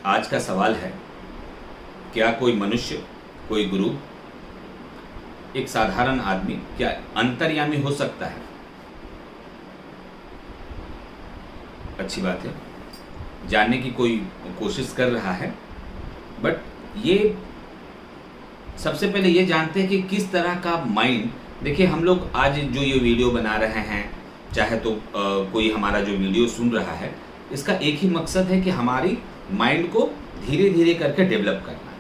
आज का सवाल है, क्या कोई मनुष्य, कोई गुरु, एक साधारण आदमी क्या अंतर्यामी हो सकता है? अच्छी बात है, जानने की कोई कोशिश कर रहा है। बट ये सबसे पहले ये जानते हैं कि किस तरह का माइंड। देखिए, हम लोग आज जो ये वीडियो बना रहे हैं, चाहे तो कोई हमारा जो वीडियो सुन रहा है, इसका एक ही मकसद है कि हमारी माइंड को धीरे धीरे करके डेवलप करना।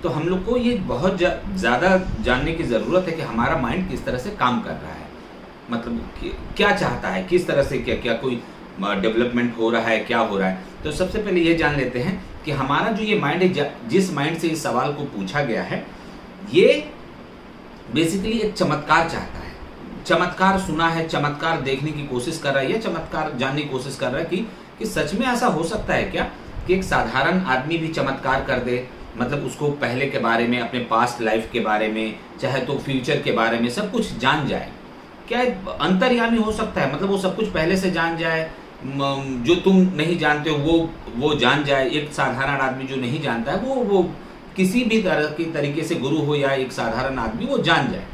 तो हम लोग को ये बहुत ज़्यादा जानने की ज़रूरत है कि हमारा माइंड किस तरह से काम कर रहा है, मतलब क्या चाहता है, किस तरह से क्या कोई डेवलपमेंट हो रहा है, क्या हो रहा है। तो सबसे पहले ये जान लेते हैं कि हमारा जो ये माइंड है, जिस माइंड से इस सवाल को पूछा गया है, ये बेसिकली एक चमत्कार चाहता है। चमत्कार सुना है, चमत्कार देखने की कोशिश कर रहा है, या चमत्कार जानने की कोशिश कर रहा है कि सच में ऐसा हो सकता है क्या कि एक साधारण आदमी भी चमत्कार कर दे, मतलब उसको पहले के बारे में, अपने पास्ट लाइफ के बारे में, चाहे तो फ्यूचर के बारे में सब कुछ जान जाए। क्या अंतर्यामी हो सकता है, मतलब वो सब कुछ पहले से जान जाए, जो तुम नहीं जानते हो वो जान जाए। एक साधारण आदमी जो नहीं जानता है वो किसी भी तरह की तरीके से, गुरु हो या एक साधारण आदमी, वो जान जाए।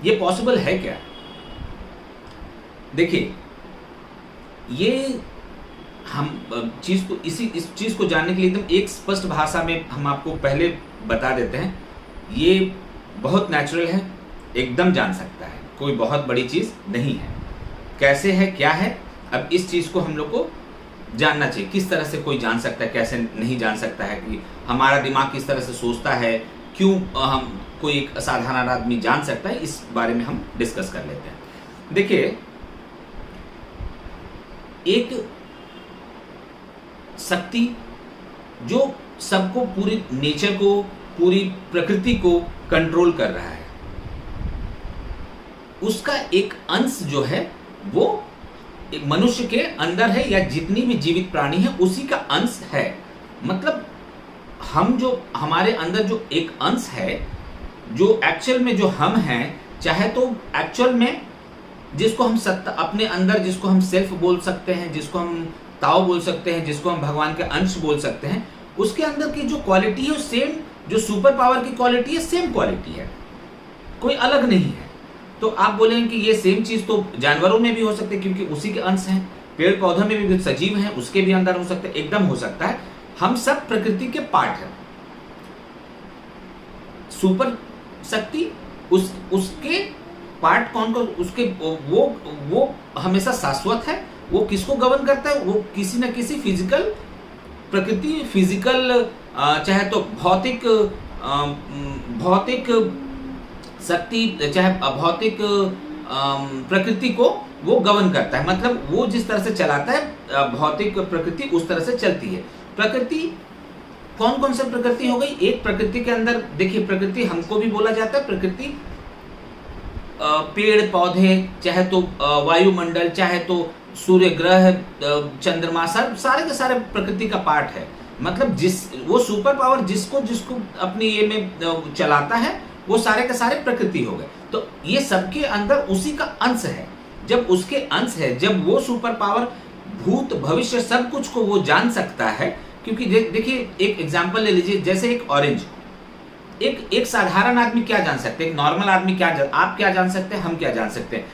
ये पॉसिबल है क्या? देखिए, ये हम इस चीज़ को जानने के लिए एकदम एक स्पष्ट भाषा में हम आपको पहले बता देते हैं। ये बहुत नेचुरल है, एकदम जान सकता है, कोई बहुत बड़ी चीज़ नहीं है। कैसे है, क्या है, अब इस चीज़ को हम लोग को जानना चाहिए। किस तरह से कोई जान सकता है, कैसे नहीं जान सकता है, कि हमारा दिमाग किस तरह से सोचता है, क्यों हम कोई एक साधारण आदमी जान सकता है, इस बारे में हम डिस्कस कर लेते हैं। देखिए, एक शक्ति जो सबको, पूरी नेचर को, पूरी प्रकृति को कंट्रोल कर रहा है, उसका एक अंश जो है वो एक मनुष्य के अंदर है, या जितनी भी जीवित प्राणी है उसी का अंश है। मतलब हमारे अंदर जो एक अंश है, जो एक्चुअल में जो हम हैं, चाहे तो एक्चुअल में जिसको हम सत्ता अपने अंदर, जिसको हम सेल्फ बोल सकते हैं, जिसको हम ताओ बोल सकते हैं, जिसको हम भगवान के अंश बोल सकते हैं, उसके अंदर की जो क्वालिटी है वो सेम, जो सुपर पावर की क्वालिटी है, सेम क्वालिटी है, कोई अलग नहीं है। तो आप बोलेंगे कि ये सेम चीज़ तो जानवरों में भी हो सकती है, क्योंकि उसी के अंश हैं। पेड़ पौधों में भी सजीव हैं, उसके भी अंदर हो सकते हैं, एकदम हो सकता है। हम सब प्रकृति के पार्ट हैं। सुपर शक्ति उसके पार्ट कौन उसके वो हमेशा शाश्वत है। वो किसको गवर्न करता है? वो किसी न किसी फिजिकल प्रकृति, फिजिकल चाहे तो भौतिक शक्ति, चाहे भौतिक प्रकृति को वो गवर्न करता है। मतलब वो जिस तरह से चलाता है भौतिक प्रकृति, उस तरह से चलती है। प्रकृति कौन कौन सा प्रकृति हो गई? एक प्रकृति के अंदर देखिए, प्रकृति हमको भी बोला जाता है, प्रकृति पेड़ पौधे, चाहे तो वायुमंडल, चाहे तो सूर्य ग्रह, चंद्रमा, सारे के सारे प्रकृति का पार्ट है। मतलब वो सुपर पावर जिसको अपनी ये में चलाता है, वो सारे के सारे प्रकृति हो गए। तो ये सबके अंदर उसी का अंश है। जब उसके अंश है, जब वो सुपर पावर भूत भविष्य सब कुछ को वो जान सकता है। क्योंकि देखिए, एक एग्जांपल ले लीजिए, जैसे एक ऑरेंज, एक साधारण आदमी क्या जान सकते हैं, एक नॉर्मल आदमी आप क्या जान सकते हैं, हम क्या जान सकते हैं?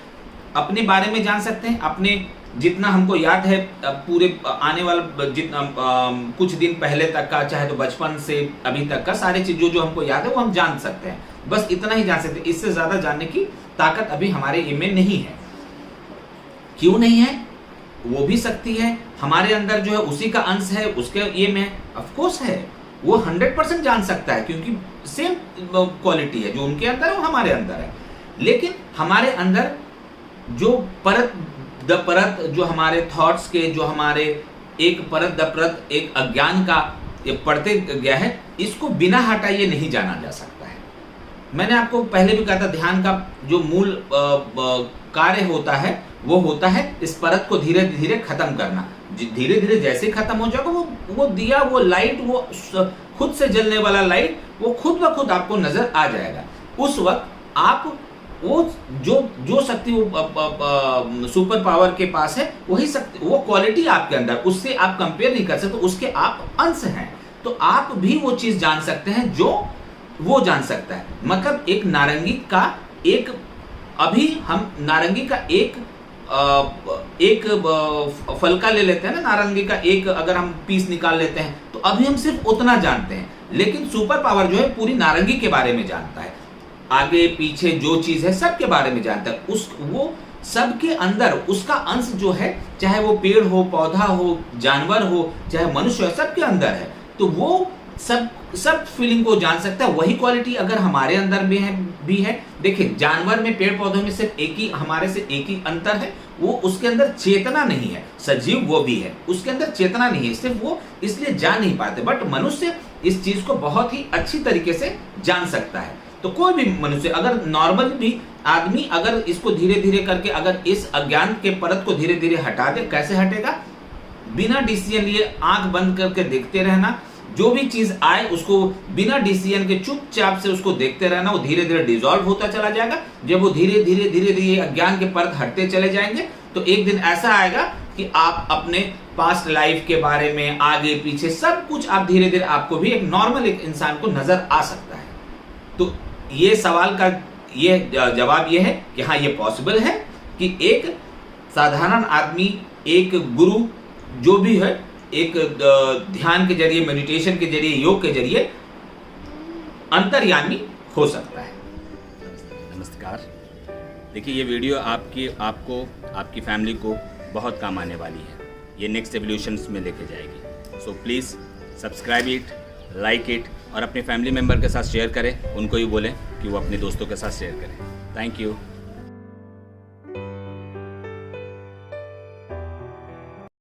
अपने बारे में जान सकते हैं, अपने जितना हमको याद है, पूरे आने वाला जितना कुछ दिन पहले तक का, चाहे तो बचपन से अभी तक का सारी चीज जो हमको याद है वो हम जान सकते हैं। बस इतना ही जान सकते हैं, इससे ज्यादा जानने की ताकत अभी हमारे में नहीं है। क्यों नहीं है? वो भी शक्ति है हमारे अंदर, जो है उसी का अंश है, उसके ये में ऑफ कोर्स है। वो 100% जान सकता है, क्योंकि सेम क्वालिटी है, जो उनके अंदर है वो हमारे अंदर है। लेकिन हमारे अंदर जो परत जो हमारे थॉट्स के, जो हमारे एक परत द परत एक अज्ञान का ये पढ़ते गया है, इसको बिना हटाए नहीं जाना जा सकता है। मैंने आपको पहले भी कहा था, ध्यान का जो मूल कार्य होता है वो होता है इस परत को धीरे धीरे खत्म करना। धीरे धीरे जैसे खत्म हो जाएगा, वो दिया, वो लाइट, वो खुद से जलने वाला लाइट, वो खुद ब खुद आपको नजर आ जाएगा। उस वक्त आप वो जो शक्ति वो सुपर पावर के पास है, वही शक्ति, वो क्वालिटी आपके अंदर, उससे आप कंपेयर नहीं कर सकते, उसके आप अंश हैं। तो आप भी वो चीज जान सकते हैं जो वो जान सकता है। मतलब एक नारंगी का एक, अभी हम नारंगी का एक फलका ले लेते हैं ना, नारंगी का एक अगर हम पीस निकाल लेते हैं तो अभी हम सिर्फ उतना जानते हैं, लेकिन सुपर पावर जो है पूरी नारंगी के बारे में जानता है, आगे पीछे जो चीज है सब के बारे में जानता है। वो सबके अंदर उसका अंश जो है, चाहे वो पेड़ हो, पौधा हो, जानवर हो, चाहे मनुष्य हो, सबके अंदर है। तो वो सब फीलिंग को जान सकता है। वही क्वालिटी अगर हमारे अंदर में भी है। देखिए, जानवर में, पेड़ पौधों में सिर्फ एक ही, हमारे से एक ही अंतर है, वो उसके अंदर चेतना नहीं है। सजीव वो भी है, उसके अंदर चेतना नहीं है, सिर्फ वो इसलिए जान नहीं पाते। बट मनुष्य इस चीज को बहुत ही अच्छी तरीके से जान सकता है। तो कोई भी मनुष्य, अगर नॉर्मल भी आदमी अगर इसको धीरे धीरे करके, अगर इस अज्ञान के परत को धीरे धीरे हटा दे, कैसे हटेगा? बिना डिसीजन लिए आंख बंद करके देखते रहना, जो भी चीज आए उसको बिना डिसीजन के चुपचाप से उसको देखते रहना, वो धीरे धीरे डिसॉल्व होता चला जाएगा। जब वो धीरे धीरे धीरे धीरे अज्ञान के परत हटते चले जाएंगे, तो एक दिन ऐसा आएगा कि आप अपने पास्ट लाइफ के बारे में, आगे पीछे सब कुछ आप धीरे धीरे, आपको भी एक नॉर्मल एक इंसान को नजर आ सकता है। तो ये सवाल का ये जवाब ये है कि हाँ, ये पॉसिबल है कि एक साधारण आदमी, एक गुरु जो भी है, एक ध्यान के जरिए, मेडिटेशन के जरिए, योग के जरिए अंतर्यामी हो सकता है। नमस्कार। देखिए, ये वीडियो आपको, आपकी फैमिली को बहुत काम आने वाली है। ये नेक्स्ट एवोल्यूशंस में लेके जाएगी। So please subscribe it, like it, और अपने फैमिली मेम्बर के साथ शेयर करें। उनको ही बोलें कि वो अपने दोस्तों के साथ शेयर करें। Thank you.